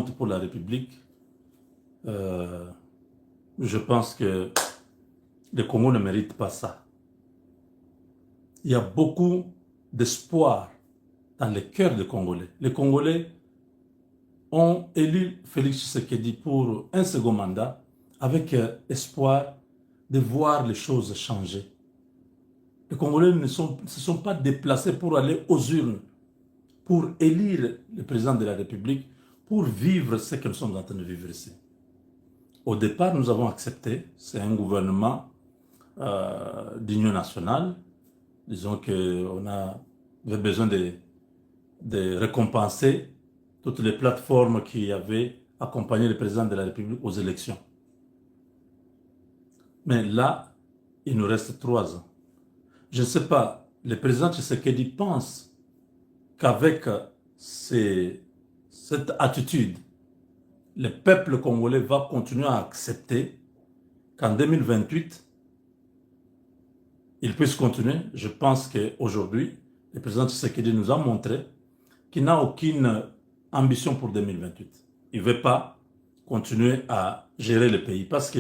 pour la République, je pense que le Congo ne mérite pas ça. Il y a beaucoup d'espoir dans le cœur des Congolais. Les Congolais ont élu Félix Tshisekedi pour un second mandat avec espoir de voir les choses changer. Les Congolais ne se sont pas déplacés pour aller aux urnes, pour élire le président de la République, pour vivre ce que nous sommes en train de vivre ici. Au départ, nous avons accepté, c'est un gouvernement d'union nationale. Disons qu'on avait besoin de récompenser toutes les plateformes qui avaient accompagné le président de la République aux élections. Mais là, il nous reste 3 ans. Je ne sais pas, le président Tshisekedi pense qu'avec cette attitude, le peuple congolais va continuer à accepter qu'en 2028, il puisse continuer. Je pense qu'aujourd'hui, le président Tshisekedi nous a montré qu'il n'a aucune ambition pour 2028. Il ne veut pas continuer à gérer le pays parce que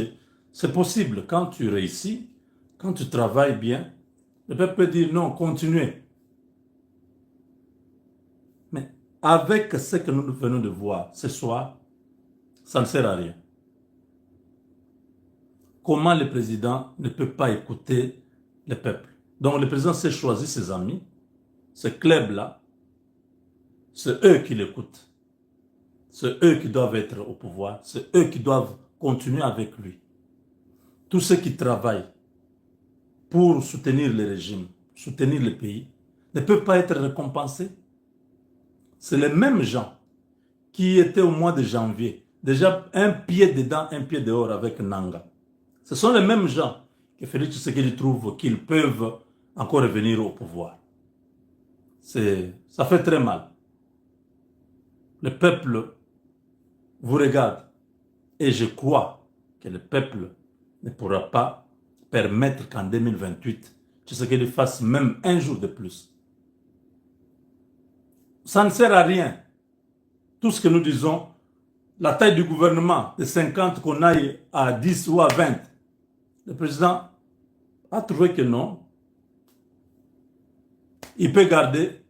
c'est possible, quand tu réussis, quand tu travailles bien, le peuple peut dire non, continuez. Mais avec ce que nous venons de voir ce soir, ça ne sert à rien. Comment le président ne peut pas écouter le peuple? Donc le président s'est choisi ses amis, ce club-là, c'est eux qui l'écoutent. C'est eux qui doivent être au pouvoir, c'est eux qui doivent continuer avec lui. Tous ceux qui travaillent pour soutenir le régime, soutenir le pays, ne peuvent pas être récompensés. C'est les mêmes gens qui étaient au mois de janvier, déjà un pied dedans, un pied dehors avec Nanga. Ce sont les mêmes gens que Félix Tshisekedi trouve qu'ils peuvent encore revenir au pouvoir. Ça fait très mal. Le peuple vous regarde et je crois que le peuple ne pourra pas permettre qu'en 2028, Tshisekedi fasse même un jour de plus. Ça ne sert à rien. Tout ce que nous disons, la taille du gouvernement de 50 qu'on aille à 10 ou à 20, le président a trouvé que non. Il peut garder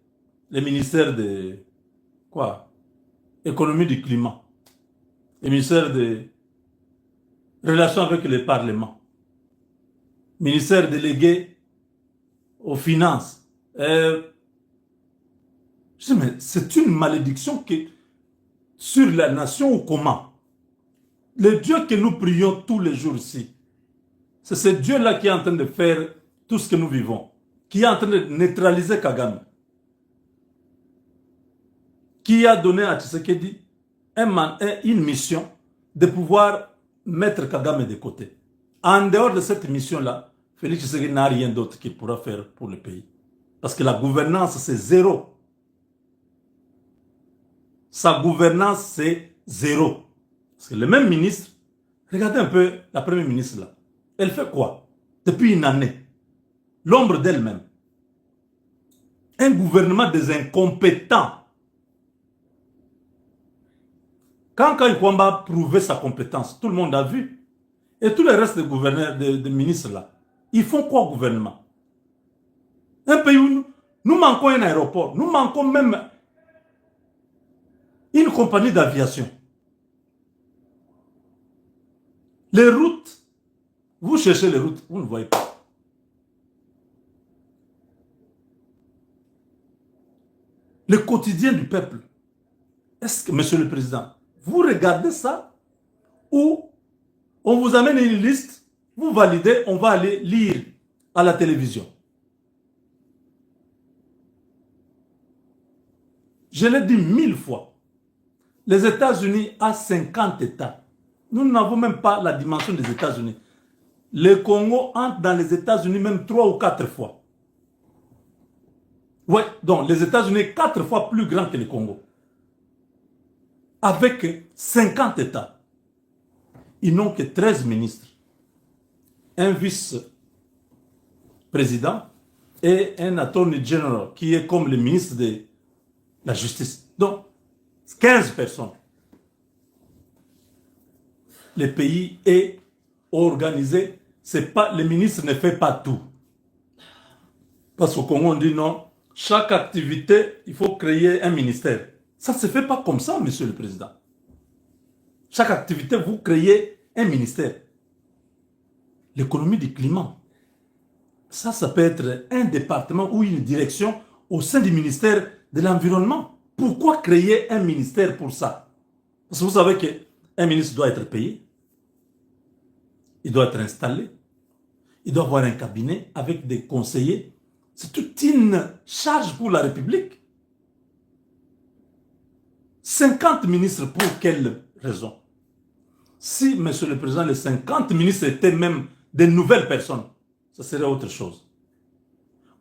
le ministère de quoi? Économie du climat, le ministère des relations avec le Parlement, ministère délégué aux finances. Je dis, mais c'est une malédiction sur la nation ou comment? Le Dieu que nous prions tous les jours ici, c'est ce Dieu-là qui est en train de faire tout ce que nous vivons, qui est en train de neutraliser Kagame, qui a donné à Tshisekedi une mission de pouvoir mettre Kagame de côté. En dehors de cette mission-là, Félix Tshisekedi n'a rien d'autre qu'il pourra faire pour le pays. Parce que la gouvernance, c'est zéro. Sa gouvernance, c'est zéro. Parce que le même ministre, regardez un peu la première ministre là. Elle fait quoi? Depuis une année. L'ombre d'elle-même. Un gouvernement des incompétents. Quand Kwamba a prouvé sa compétence, tout le monde a vu. Et tous les restes des gouverneurs, des ministres là, ils font quoi au gouvernement? Un pays où nous manquons un aéroport, nous manquons même une compagnie d'aviation. Les routes, vous cherchez les routes, vous ne voyez pas. Le quotidien du peuple. Est-ce que, monsieur le président, vous regardez ça ou on vous amène une liste, vous validez, on va aller lire à la télévision. Je l'ai dit 1000 fois. Les États-Unis ont 50 États. Nous n'avons même pas la dimension des États-Unis. Le Congo entre dans les États-Unis même 3 ou 4 fois. Oui, donc les États-Unis 4 fois plus grands que le Congo. Avec 50 États. Ils n'ont que 13 ministres. Un vice-président et un attorney general qui est comme le ministre de la justice. Donc, 15 personnes. le pays est organisé. C'est pas, le ministre ne fait pas tout. Parce qu'au Congo, on dit non, chaque activité, il faut créer un ministère. Ça ne se fait pas comme ça, monsieur le président. Chaque activité, vous créez un ministère. L'économie du climat, ça peut être un département ou une direction au sein du ministère de l'Environnement. Pourquoi créer un ministère pour ça? Parce que vous savez qu'un ministre doit être payé, il doit être installé, il doit avoir un cabinet avec des conseillers. C'est toute une charge pour la République. 50 ministres, pour quelle raison? Si, monsieur le président, les 50 ministres étaient même des nouvelles personnes, ça serait autre chose.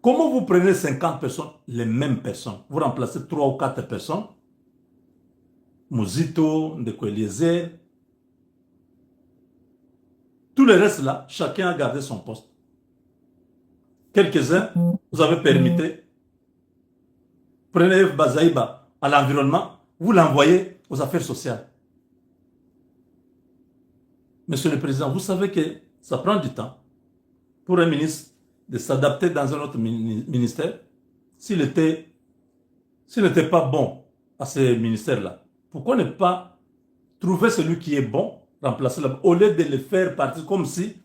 Comment vous prenez 50 personnes, les mêmes personnes? Vous remplacez 3 ou 4 personnes, Mouzito, Ndeko Eliezer, tout le reste là, chacun a gardé son poste. Quelques-uns, vous avez permis. Prenez F. Bazaïba à l'environnement, vous l'envoyez aux affaires sociales. Monsieur le Président, vous savez que ça prend du temps pour un ministre de s'adapter dans un autre ministère. S'il n'était pas bon à ce ministère-là, pourquoi ne pas trouver celui qui est bon, remplacer là, au lieu de le faire partir comme si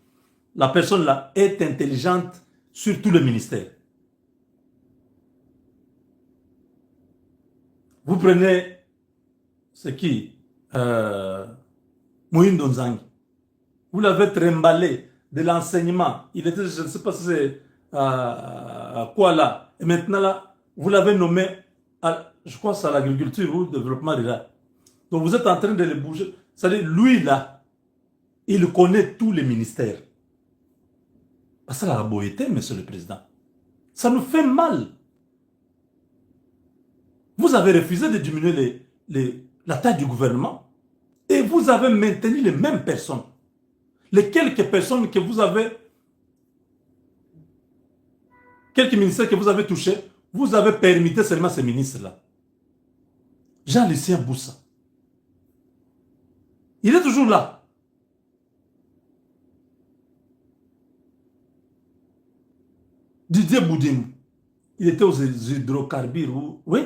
la personne-là est intelligente sur tout le ministère. Vous prenez ce qui Moïse Nzangi. Vous l'avez trimballé de l'enseignement. Il était, je ne sais pas si c'est quoi là. Et maintenant là, vous l'avez nommé, je crois que c'est à l'agriculture ou au développement rural. Donc vous êtes en train de le bouger. C'est-à-dire, lui là, il connaît tous les ministères. Ça la beauté, monsieur le président. Ça nous fait mal. Vous avez refusé de diminuer la taille du gouvernement et vous avez maintenu les mêmes personnes. Les quelques personnes que vous avez, quelques ministères que vous avez touchés, vous avez permis seulement ces ministres-là. Jean-Lucien Boussa. Il est toujours là. Didier Boudim, il était aux hydrocarbures, oui.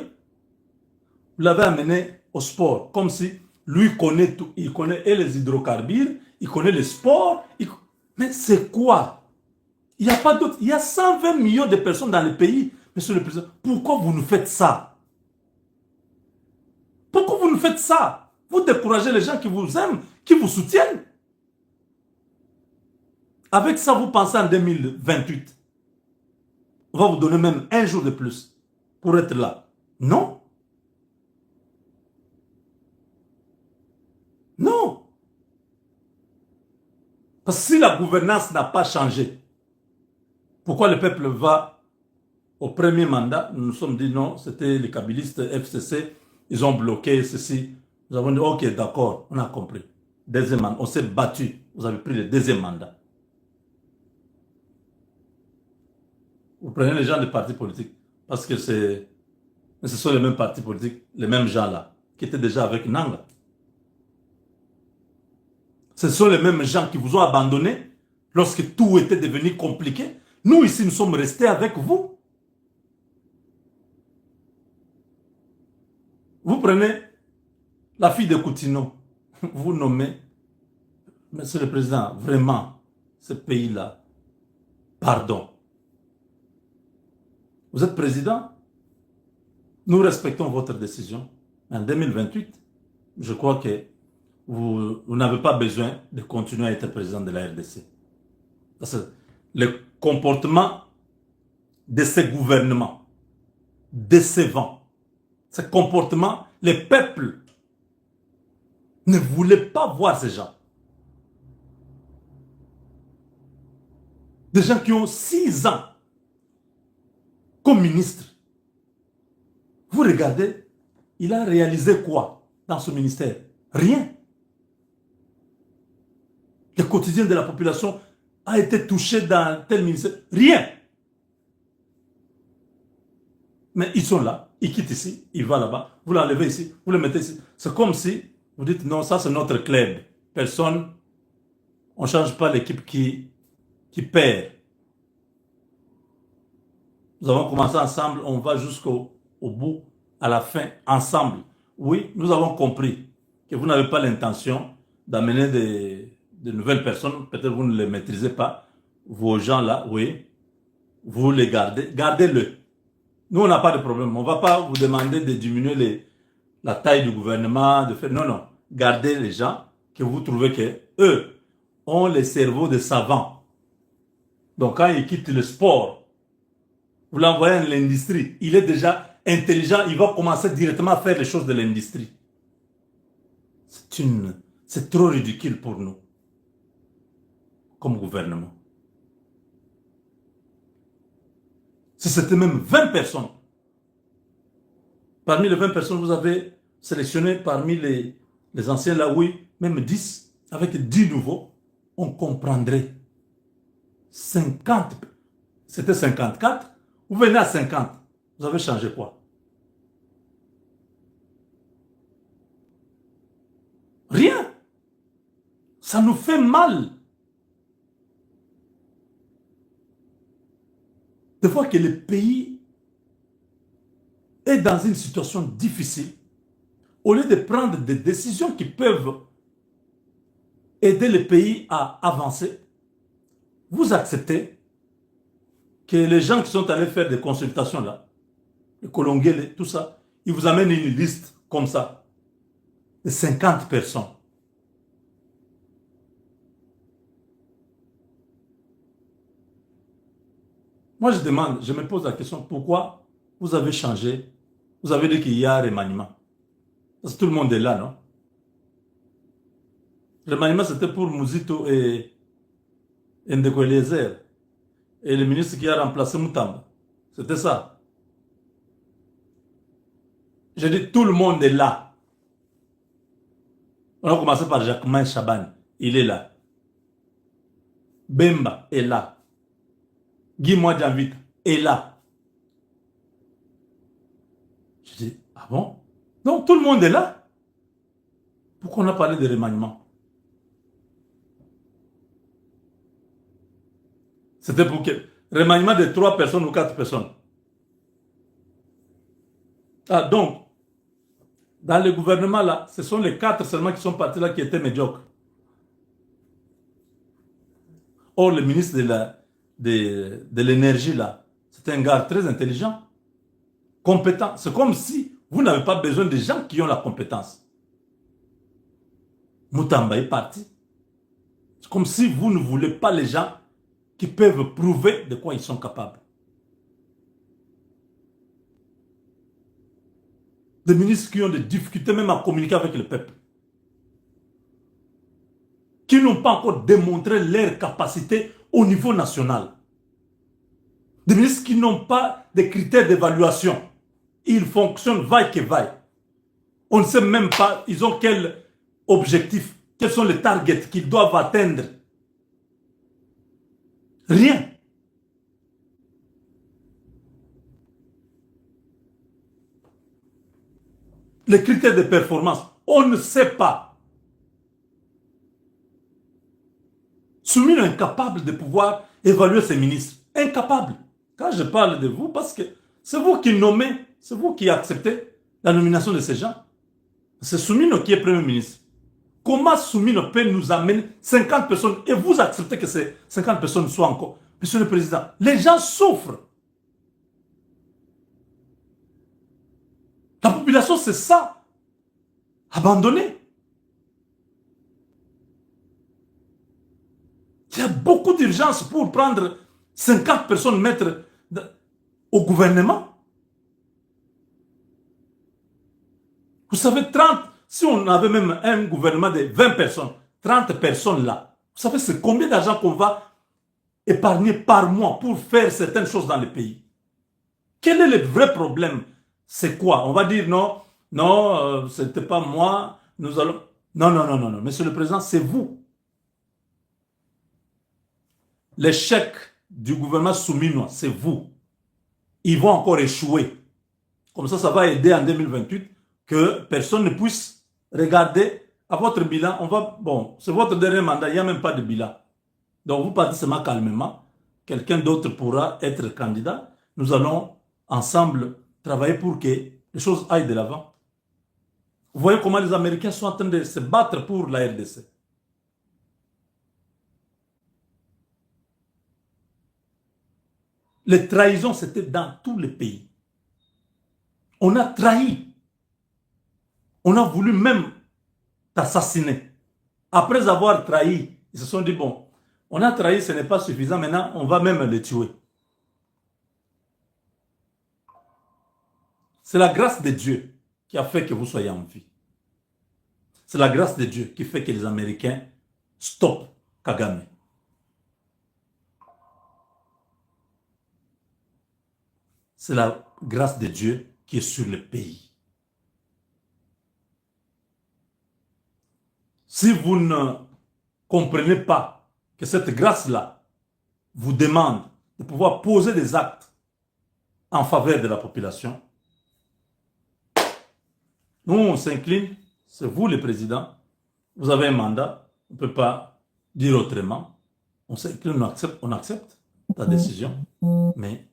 Vous l'avez amené au sport, comme si lui connaît tout. Il connaît et les hydrocarbures, il connaît le sport. Mais c'est quoi? Il n'y a pas d'autre. Il y a 120 millions de personnes dans le pays, monsieur le président. Pourquoi vous nous faites ça? Pourquoi vous nous faites ça? Vous découragez les gens qui vous aiment, qui vous soutiennent. Avec ça, vous pensez en 2028. On va vous donner même un jour de plus pour être là. Non. Non. Parce que si la gouvernance n'a pas changé, pourquoi le peuple va au premier mandat? Nous nous sommes dit non, c'était les kabylistes FCC, ils ont bloqué ceci. Nous avons dit ok, d'accord, on a compris. Deuxième mandat, on s'est battu. Vous avez pris le deuxième mandat. Vous prenez les gens des partis politiques, parce que ce sont les mêmes partis politiques, les mêmes gens là, qui étaient déjà avec Nanga. Ce sont les mêmes gens qui vous ont abandonné lorsque tout était devenu compliqué. Nous ici, nous sommes restés avec vous. Vous prenez la fille de Coutinho, vous nommez, monsieur le président, vraiment, ce pays-là, pardon. Vous êtes président, nous respectons votre décision. En 2028, je crois que vous n'avez pas besoin de continuer à être président de la RDC. Parce que le comportement de ces gouvernements décevant, ce comportement, les peuples ne voulaient pas voir ces gens. Des gens qui ont 6 ans comme ministre. Vous regardez, il a réalisé quoi dans ce ministère? Rien. Le quotidien de la population a été touché dans tel ministère. Rien. Mais ils sont là, ils quittent ici, ils vont là-bas, vous l'enlevez ici, vous le mettez ici. C'est comme si vous dites non, ça c'est notre club. Personne On ne change pas l'équipe qui perd. Nous avons commencé ensemble, on va jusqu'au bout, à la fin, ensemble. Oui, nous avons compris que vous n'avez pas l'intention d'amener de nouvelles personnes. Peut-être vous ne les maîtrisez pas. Vos gens là, oui, vous les gardez. Gardez-le. Nous, on n'a pas de problème. On ne va pas vous demander de diminuer la taille du gouvernement. Non, non. Gardez les gens que vous trouvez que eux ont les cerveaux de savants. Donc, quand ils quittent le sport, vous l'envoyez à l'industrie. Il est déjà intelligent. Il va commencer directement à faire les choses de l'industrie. C'est trop ridicule pour nous, comme gouvernement. Si c'était même 20 personnes, parmi les 20 personnes, vous avez sélectionné parmi les anciens là, oui, même 10, avec 10 nouveaux, on comprendrait. 50, c'était 54, vous venez à 50, vous avez changé quoi? Rien. Ça nous fait mal. De voir que le pays est dans une situation difficile, au lieu de prendre des décisions qui peuvent aider le pays à avancer, vous acceptez que les gens qui sont allés faire des consultations là, les Kolongele, tout ça, ils vous amènent une liste comme ça, de 50 personnes. Moi, je demande, je me pose la question, pourquoi vous avez changé? Vous avez dit qu'il y a un remaniement. Parce que tout le monde est là, non? Le remaniement, c'était pour Mouzito et Ndeko Eliezer. Et le ministre qui a remplacé Moutamba. C'était ça. Je dis, tout le monde est là. On a commencé par Jacquemin Chaban. Il est là. Bemba est là. Guy Mwadjanvit est là. Je dis, ah bon? Donc tout le monde est là? Pourquoi on a parlé de remaniement? C'était pour que remaniement de 3 personnes ou 4 personnes. Ah donc, dans le gouvernement là, ce sont les 4 seulement qui sont partis là qui étaient médiocres. Or, le ministre de l'énergie là, c'est un gars très intelligent, compétent. C'est comme si vous n'avez pas besoin de gens qui ont la compétence. Moutamba est parti. C'est comme si vous ne voulez pas les gens qui peuvent prouver de quoi ils sont capables. Des ministres qui ont des difficultés même à communiquer avec le peuple. Qui n'ont pas encore démontré leur capacité au niveau national. Des ministres qui n'ont pas de critères d'évaluation. Ils fonctionnent vaille que vaille. On ne sait même pas, ils ont quel objectif, quels sont les targets qu'ils doivent atteindre. Rien. Les critères de performance, on ne sait pas. Soumino est incapable de pouvoir évaluer ses ministres. Incapable. Quand je parle de vous, parce que c'est vous qui nommez, c'est vous qui acceptez la nomination de ces gens. C'est Soumino qui est Premier ministre. Comment Soumino peut nous amener 50 personnes et vous acceptez que ces 50 personnes soient encore? Monsieur le Président, les gens souffrent. La population, c'est ça. Abandonnée. Il y a beaucoup d'urgence pour prendre 50 personnes, mettre au gouvernement. Vous savez, 30, si on avait même un gouvernement de 20 personnes, 30 personnes là, vous savez, c'est combien d'argent qu'on va épargner par mois pour faire certaines choses dans le pays? Quel est le vrai problème? C'est quoi? On va dire non, non, c'était pas moi, nous allons... Non, non, non, non, non, Monsieur le Président, c'est vous. L'échec du gouvernement souminois, c'est vous. Ils vont encore échouer. Comme ça va aider en 2028 que personne ne puisse regarder à votre bilan, on va... Bon, c'est votre dernier mandat, il n'y a même pas de bilan. Donc vous partez seulement calmement. Quelqu'un d'autre pourra être candidat. Nous allons ensemble travailler pour que les choses aillent de l'avant. Vous voyez comment les Américains sont en train de se battre pour la RDC. Les trahisons, c'était dans tous les pays. On a trahi. On a voulu même t'assassiner. Après avoir trahi, ils se sont dit, bon, on a trahi, ce n'est pas suffisant, maintenant on va même les tuer. C'est la grâce de Dieu qui a fait que vous soyez en vie. C'est la grâce de Dieu qui fait que les Américains stoppent Kagame. C'est la grâce de Dieu qui est sur le pays. Si vous ne comprenez pas que cette grâce-là vous demande de pouvoir poser des actes en faveur de la population, nous, on s'incline, c'est vous le président, vous avez un mandat, on ne peut pas dire autrement, on s'incline, on accepte ta décision, mais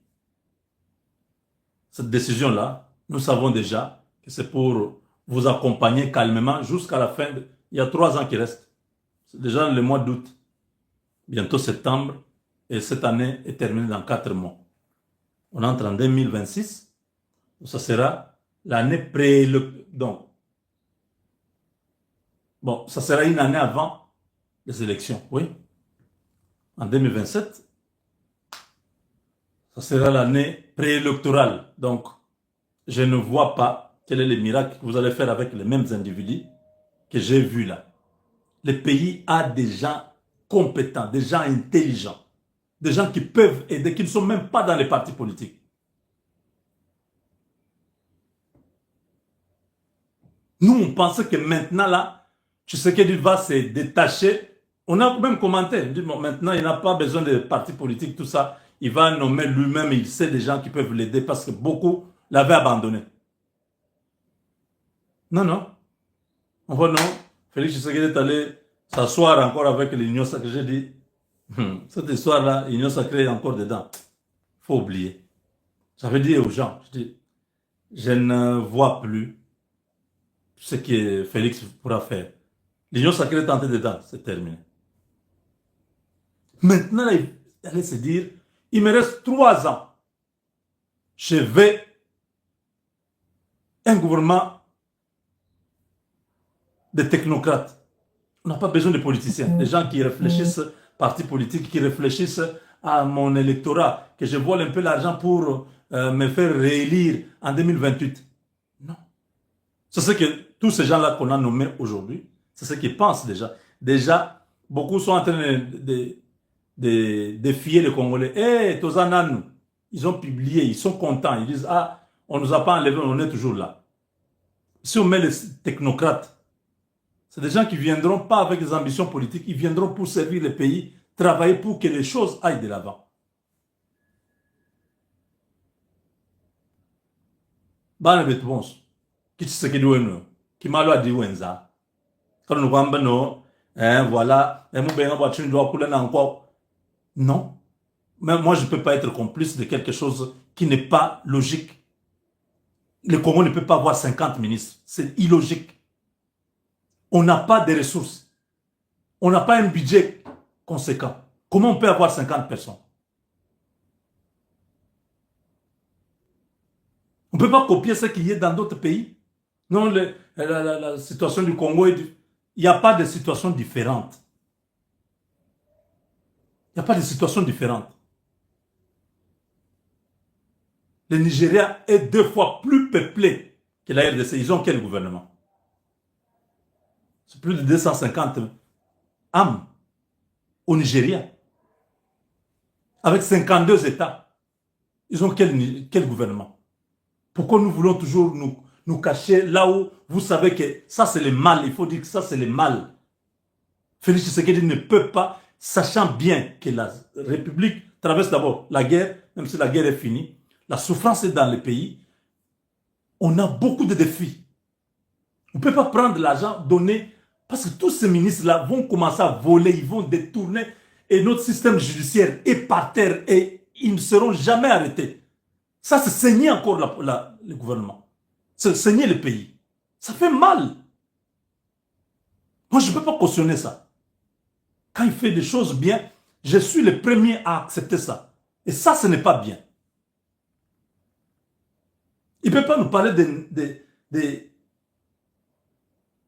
cette décision-là, nous savons déjà que c'est pour vous accompagner calmement jusqu'à la fin. Il y a 3 ans qui restent. C'est déjà le mois d'août, bientôt septembre, et cette année est terminée dans 4 mois. On entre en 2026, ça sera l'année donc, bon, ça sera une année avant les élections, oui. En 2027, ça sera l'année préélectorale. Donc, je ne vois pas quel est le miracle que vous allez faire avec les mêmes individus que j'ai vus là. Le pays a des gens compétents, des gens intelligents, des gens qui peuvent aider, qui ne sont même pas dans les partis politiques. Nous, on pensait que maintenant là, Tshisekedi va se détacher. On a même commenté, on dit, bon, maintenant il n'a pas besoin de partis politiques, tout ça. Il va nommer lui-même, il sait des gens qui peuvent l'aider parce que beaucoup l'avaient abandonné. Non, non. On voit non. Félix Tshisekedi est allé s'asseoir encore avec l'Union sacrée. J'ai dit, cette histoire-là, l'Union sacrée est encore dedans. Il faut oublier. J'avais dit aux gens, je ne vois plus ce que Félix pourra faire. L'Union sacrée est entrée dedans, c'est terminé. Maintenant, il allait se dire, il me reste 3 ans. Je vais un gouvernement de technocrates. On n'a pas besoin de politiciens, des gens qui réfléchissent, partis politiques, qui réfléchissent à mon électorat, que je vole un peu l'argent pour me faire réélire en 2028. Non. C'est ce que tous ces gens-là qu'on a nommés aujourd'hui, c'est ce qu'ils pensent déjà. Déjà, beaucoup sont en train de défier les Congolais. Eh, Tozananu, ils ont publié, ils sont contents. Ils disent, ah, on ne nous a pas enlevé, on est toujours là. Si on met les technocrates, c'est des gens qui ne viendront pas avec des ambitions politiques, ils viendront pour servir le pays, travailler pour que les choses aillent de l'avant. Bana betubonso, Tshisekedi wenu, Kimalo a dit wenza. Quand nous voyons no, voilà, non. Mais moi, je ne peux pas être complice de quelque chose qui n'est pas logique. Le Congo ne peut pas avoir 50 ministres. C'est illogique. On n'a pas de ressources. On n'a pas un budget conséquent. Comment on peut avoir 50 personnes? On ne peut pas copier ce qu'il y a dans d'autres pays. Non, la situation du Congo, il n'y a pas de situation différente. Il n'y a pas de situation différente. Le Nigeria est 2 fois plus peuplé que la RDC. Ils ont quel gouvernement? C'est plus de 250 âmes au Nigeria. Avec 52 États. Ils ont quel gouvernement? Pourquoi nous voulons toujours nous cacher là où vous savez que ça c'est le mal? Il faut dire que ça c'est le mal. Félix Tshisekedi ne peut pas, sachant bien que la République traverse d'abord la guerre, même si la guerre est finie, la souffrance est dans le pays, on a beaucoup de défis. On ne peut pas prendre l'argent, donner Parce que tous ces ministres-là vont commencer à voler, ils vont détourner, et notre système judiciaire est par terre et ils ne seront jamais arrêtés. Ça, c'est saigner encore le gouvernement. C'est saigner le pays. Ça fait mal. Moi, je ne peux pas cautionner ça. Quand il fait des choses bien, je suis le premier à accepter ça. Et ça, ce n'est pas bien. Il ne peut pas nous parler de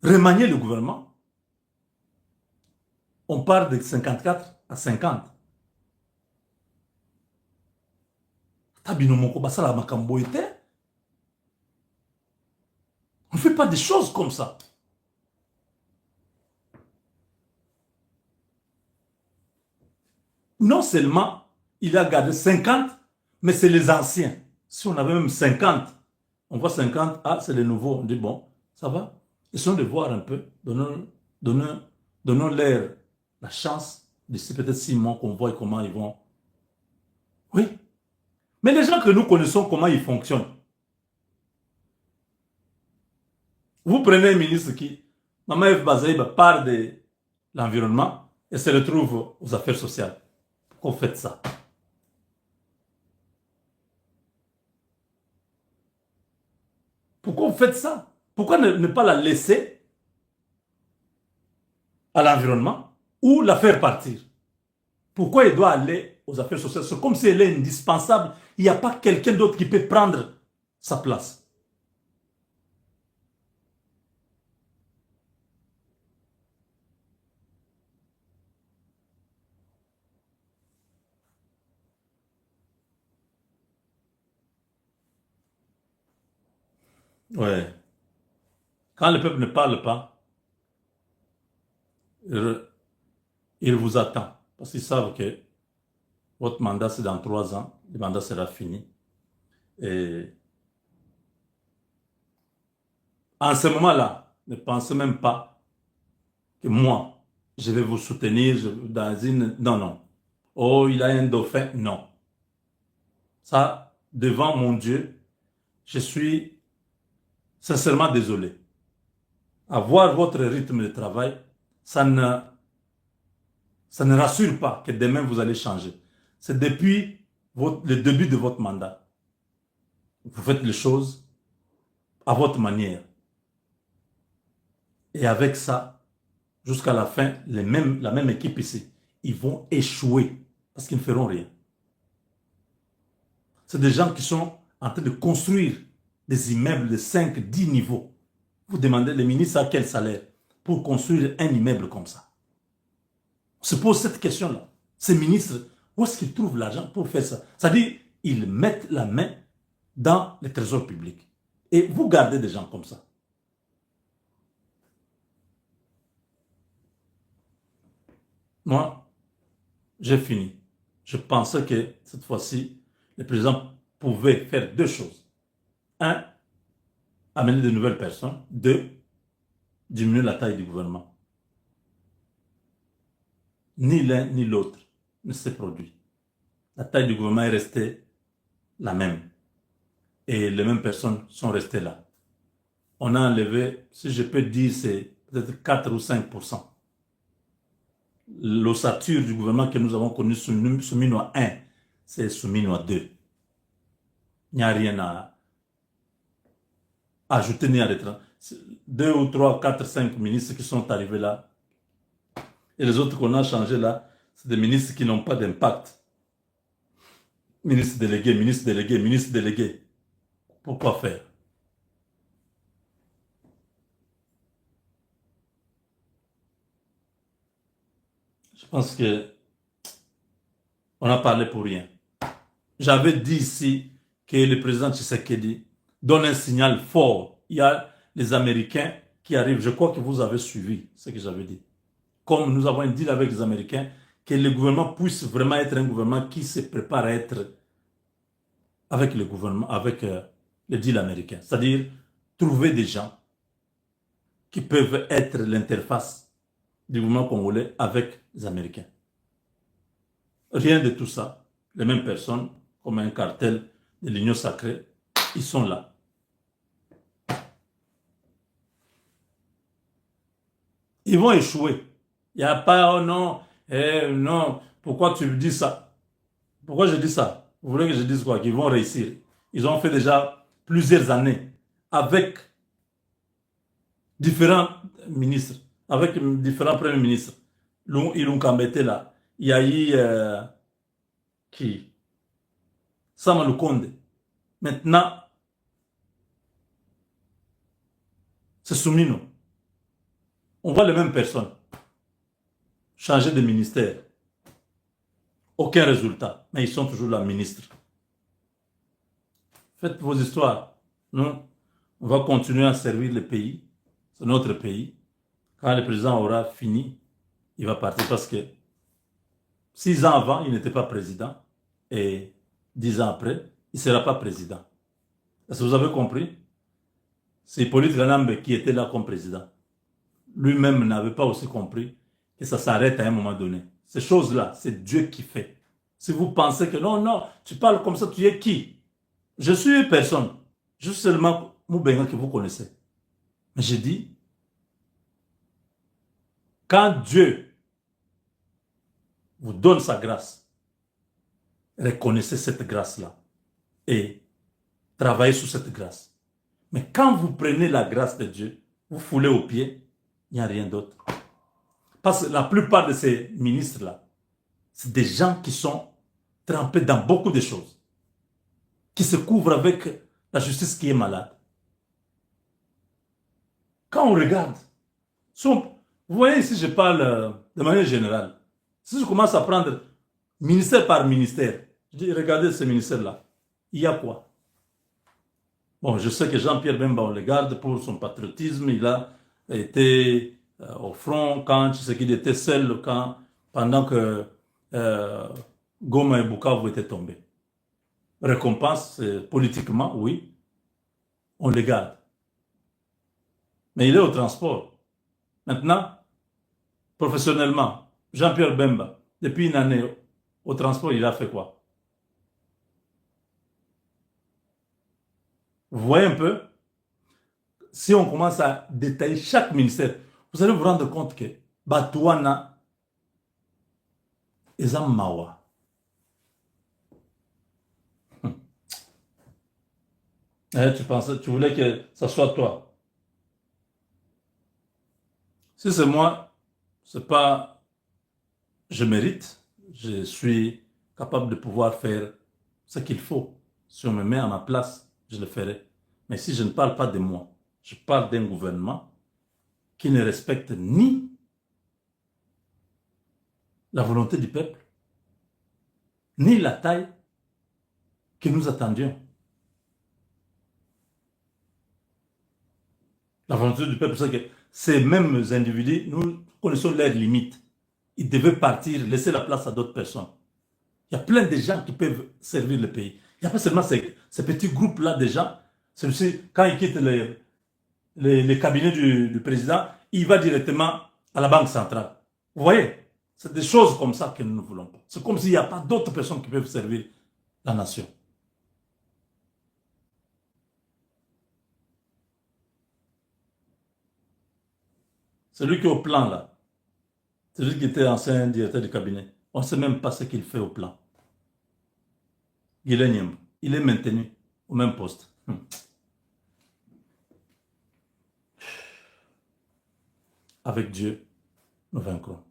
remanier le gouvernement. On part de 54 à 50. On ne fait pas des choses comme ça. Non seulement il a gardé 50, mais c'est les anciens. Si on avait même 50, on voit 50, ah, c'est les nouveaux. On dit, bon, ça va. Essayons de voir un peu. Donnons-leur la chance d'ici peut-être 6 mois qu'on voit comment ils vont. Oui. Mais les gens que nous connaissons, comment ils fonctionnent. Vous prenez un ministre qui, Maman F. Bazaïba, part de l'environnement et se retrouve aux affaires sociales. Pourquoi vous faites ça? Pourquoi vous faites ça? Pourquoi ne pas la laisser à l'environnement ou la faire partir? Pourquoi elle doit aller aux affaires sociales? C'est comme si elle est indispensable. Il n'y a pas quelqu'un d'autre qui peut prendre sa place. Ouais. Quand le peuple ne parle pas, il vous attend. Parce qu'ils savent que votre mandat, c'est dans 3 ans. Le mandat sera fini. Et en ce moment-là, ne pensez même pas que moi, je vais vous soutenir dans une... Non, non. Oh, il a un dauphin. Non. Ça, devant mon Dieu, je suis sincèrement désolé. Avoir votre rythme de travail, ça ne rassure pas que demain vous allez changer. C'est depuis le début de votre mandat. Vous faites les choses à votre manière. Et avec ça, jusqu'à la fin, la même équipe ici, ils vont échouer parce qu'ils ne feront rien. C'est des gens qui sont en train de construire des immeubles de 5, 10 niveaux. Vous demandez, le ministre a quel salaire pour construire un immeuble comme ça? On se pose cette question-là. Ces ministres, où est-ce qu'ils trouvent l'argent pour faire ça? C'est-à-dire, ils mettent la main dans le trésor public. Et vous gardez des gens comme ça. Moi, j'ai fini. Je pensais que cette fois-ci, le président pouvait faire 2 choses. 1, amener de nouvelles personnes. 2, diminuer la taille du gouvernement. Ni l'un ni l'autre ne s'est produit. La taille du gouvernement est restée la même. Et les mêmes personnes sont restées là. On a enlevé, si je peux dire, c'est peut-être 4 ou 5%. L'ossature du gouvernement que nous avons connu sous Minois 1, c'est sous Minois 2. Il n'y a rien à ajouter ni à retirer. 2 ou 3, 4, 5 ministres qui sont arrivés là. Et les autres qu'on a changés là, c'est des ministres qui n'ont pas d'impact. Ministre délégué, ministre délégué, ministre délégué. Pourquoi faire? Je pense que on a parlé pour rien. J'avais dit ici que le président Tshisekedi donne un signal fort. Il y a les Américains qui arrivent. Je crois que vous avez suivi ce que j'avais dit. Comme nous avons un deal avec les Américains, que le gouvernement puisse vraiment être un gouvernement qui se prépare à être avec le gouvernement, avec le deal américain. C'est-à-dire trouver des gens qui peuvent être l'interface du gouvernement congolais avec les Américains. Rien de tout ça. Les mêmes personnes, comme un cartel de l'Union sacrée, ils sont là. Ils vont échouer. Il n'y a pas, oh non, non, pourquoi tu me dis ça? Pourquoi je dis ça? Vous voulez que je dise quoi? Qu'ils vont réussir. Ils ont fait déjà plusieurs années avec différents ministres, avec différents premiers ministres. Ils l'ont Kambete là. Il y a eu qui? Sama Lukonde. Maintenant, c'est Soumino. On voit les mêmes personnes changer de ministère. Aucun résultat. Mais ils sont toujours là, ministres. Faites vos histoires. Nous, on va continuer à servir le pays. C'est notre pays. Quand le président aura fini, il va partir parce que 6 ans avant, il n'était pas président. Et 10 ans après, il ne sera pas président. Est-ce que vous avez compris? C'est Hippolyte Ganambe qui était là comme président. Lui-même n'avait pas aussi compris que ça s'arrête à un moment donné. Ces choses-là, c'est Dieu qui fait. Si vous pensez que non, non, tu parles comme ça, tu es qui? Je suis personne. Je suis seulement Moubenga que vous connaissez. Mais je dis, quand Dieu vous donne sa grâce, reconnaissez cette grâce-là et travaillez sur cette grâce. Mais quand vous prenez la grâce de Dieu, vous foulez aux pieds, il n'y a rien d'autre. Parce que la plupart de ces ministres-là, c'est des gens qui sont trempés dans beaucoup de choses, qui se couvrent avec la justice qui est malade. Quand on regarde, vous voyez ici, je parle de manière générale. Si je commence à prendre ministère par ministère, je dis, regardez ce ministère-là, il y a quoi? Bon, je sais que Jean-Pierre Bemba, on le garde pour son patriotisme. Il a été au front quand Tshisekedi était seul, pendant que Goma et Bukavu étaient tombés. Récompense, politiquement, oui, on le garde. Mais il est au transport. Maintenant, professionnellement, Jean-Pierre Bemba, depuis une année, au transport, il a fait quoi? Vous voyez un peu? Si on commence à détailler chaque ministère, vous allez vous rendre compte que Batouana et Mawa. Tu voulais que ça soit toi. Si c'est moi, c'est pas je mérite, je suis capable de pouvoir faire ce qu'il faut. Si on me met à ma place, je le ferai. Mais si je ne parle pas de moi, je parle d'un gouvernement qui ne respecte ni la volonté du peuple, ni la taille que nous attendions. La volonté du peuple, c'est que ces mêmes individus, nous connaissons leurs limites. Ils devaient partir, laisser la place à d'autres personnes. Il y a plein de gens qui peuvent servir le pays. Il n'y a pas seulement ces petits groupes-là de gens. Celui-ci, quand il quitte les cabinets du président, il va directement à la Banque centrale. Vous voyez? C'est des choses comme ça que nous ne voulons pas. C'est comme s'il n'y a pas d'autres personnes qui peuvent servir la nation. Celui qui est au plan là, celui qui était ancien directeur du cabinet, on ne sait même pas ce qu'il fait au plan. Il est maintenu au même poste. Avec Dieu, nous vaincrons.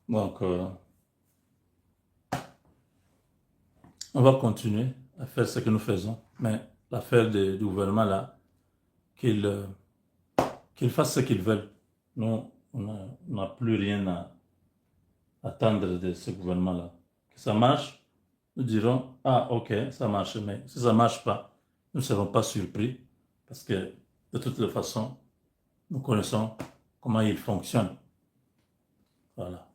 Donc, on va continuer à faire ce que nous faisons. Mais l'affaire du gouvernement, là, qu'ils fassent ce qu'ils veulent. Nous, on n'a plus rien à attendre de ce gouvernement-là. Que ça marche, nous dirons, ah ok, ça marche. Mais si ça ne marche pas, nous ne serons pas surpris. Parce que, de toute façon, nous connaissons comment il fonctionne. Voilà.